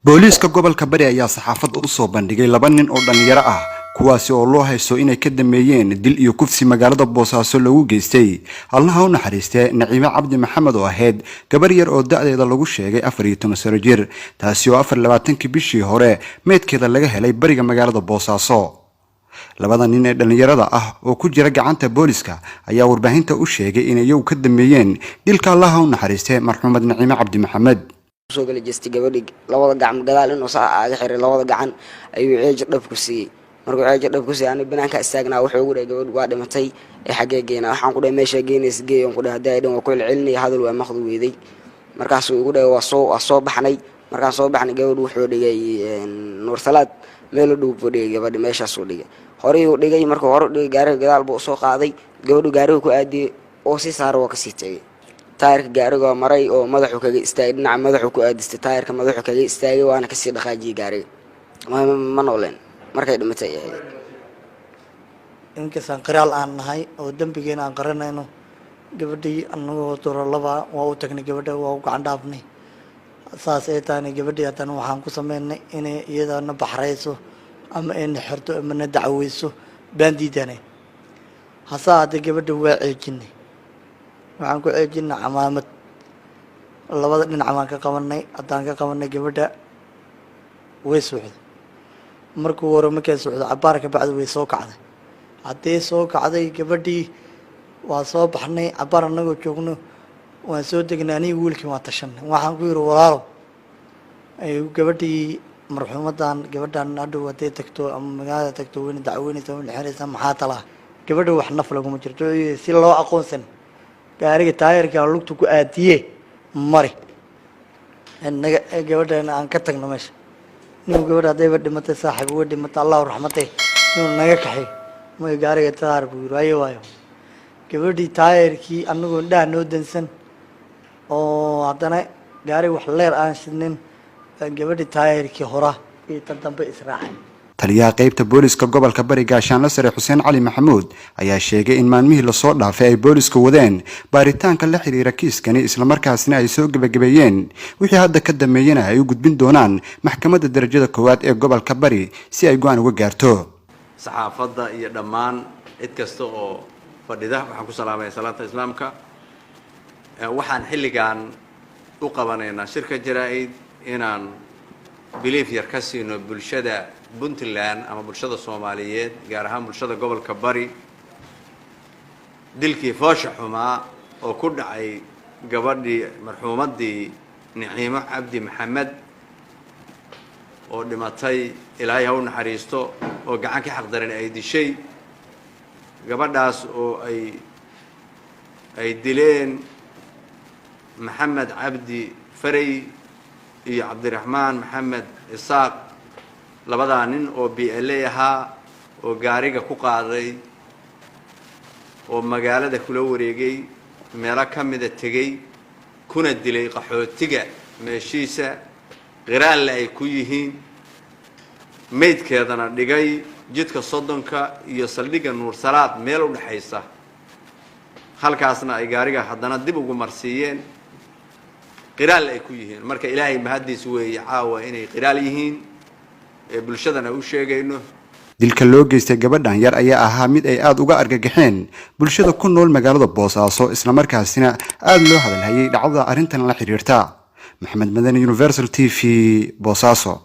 booliiska gobolka Bari ayaa saxaafadda u soo bandhigay laba nin oo dhalinyaro ah kuwaasi oo loo haysto inay ka dameeyeen dil iyo kufsi magaalada Boosaaso lagu geystay. Allaha u naxariistay Naciime Cabdi Maxamed oo ahayd gabar yar oo da'deeda lagu sheegay 14 sano jir, taasi oo 24 bishii hore meedkeeda laga helay bariga magaalada Boosaaso. labada nin ee dhalinyarada ah oo ku jira gacanta booliiska ayaa warbaahinta u sheegay inay iyagu ka dameeyeen dilka. Allaha u naxariistay marxuumad Naciime Cabdi Maxamed soo gali jeesti gabadhi labada gacan gadaal inuu aaga xiray labada gacan ayuu ceejo dhab ku siiyay. markuu ceejo dhab ku siiyay aan banaanka istaagnaa wuxuu ugu dhahay gabadh waa dhimatay ee xagee geena waxaan ku dhahay meesha geenays geeyo ku dhahay haday dhan waa ku celcelinay hadal waa maqdu weeday. markaas uu ugu dhahay waa soo baxnay. markaan soo baxnay gabadh wuxuu dhigay Nuur Salaad meel u dhow fadhiyay gabadh meesha soo dhigay horey uu dhigay. markuu hore dhigay gaariga gadaal buu soo qaaday gabadhu gaariga ku aadiyay oo si saar waa ka sii tagay. taayirka gaariga maray oo madaxu kaga istaagay dhinaca madaxu ku aadistay taayirka madaxu kaga istaagay waana ka sii dhaqaajiyay gaariga ma nooleen markay dhimatay ahayd. inkasaan qiraal aan nahay oo dambigeena aan qaranayno gabadhii annagoo doro laba waa u tagnay gabadha waa u gacan dhaafnay saas ay tahay gabadhii haddana waxaan ku sameynay inay iyadana baxrayso ama in xirto ama na dacweyso baan diidanay hase haddii gabadha waa ceejinay waxaan ku ceejinay camaamad labada dhinac waan ka qabanay haddaan ka qabanay gabadha way socday. markuu hore markay socdo cabaar ka bacdi way soo kacday. haddii soo kacday gabadhii waa soo baxnay cabaar annagoo joogno waan soo degnay aniga wiilkii waan tashanay waxaan ku yiri walaalo gabadhii marxuumadan gabadhan hadhow hadday tagto ama magaalada tagto wayna dacweynaysa wayna xiraysaa maxaa talaa gabadha wax naf laguma jirto si loo aqoonsan gaariga taayirka lugtu ku aadiye mari naga gabadhan aan ka tagno meesha nin gabadha hadayba dhimatay saaxiib way dhimatay Allahu raxmatay inuu naga kaxay ma gaariga taayir buu yiri waayo gabadhii taayirkii annagoo dhaa noo dansan oo haddana gaari wax leer aan shidnin gabadhii taayirkii hora iyo tan dambe israacay. taliyaha qaybta booliiska gobolka Bari Gaashaanle Sare Xuseen Cali Maxamuud ayaa sheegay in maalmihii la soo dhaafay ay booliisku wadeen baaritaanka la xiriira kiiskani isla markaasna ay soo gabagabeeyeen wixii hadda ka dameeyana ay u gudbin doonaan maxkamadda darajada koowaad ee gobolka Bari si ay go'aan uga gaarto. saxaafadda iyo dhammaan cid kasta oo fadhida waxaan ku salaamay salaanta islaamka. waxaan xilligan u qabanaynaa shirka jaraa'id inaan belief yar ka siino bulshada Puntland ama bulshada Soomaaliyeed gaar ahaan bulshada gobolka Bari dilkii foosha xumaa oo ku dhacay gabadhii marxuumadii Naciime Cabdi Maxamed oo dhimatay Ilaahay ha u naxariisto oo gacan ka xaq daran ay dishay. gabadhaas oo ay dileen Maxamed Cabdi Faray iyo Cabdiraxmaan Maxamed Isaaq labada nin oo BLA ahaa oo gaariga ku qaaday oo magaalada kula wareegay meelo ka mid ah tagay kuna dilay qaxootiga meeshiisa qiraal ay ku yihiin meydkeedana dhigay jidka Sodonka iyo saldhiga Nuur Salaad meel u dhaxaysa halkaasna ay gaariga haddana dib ugu marsiiyeen qiraal ay ku yihiin. marka Ilaahay mahadiis weeye caawa inay qiraal yihiin ee bulshadana u sheegayno. dilka loo geystay gabadhan yar ayaa ahaa mid ay aad uga argagaxeen bulshada ku nool magaalada Boosaaso isla markaasina aad loo hadalhayay dhacdada arrintan la xiriirta. Maxamed Madani, Universal TV, Boosaaso.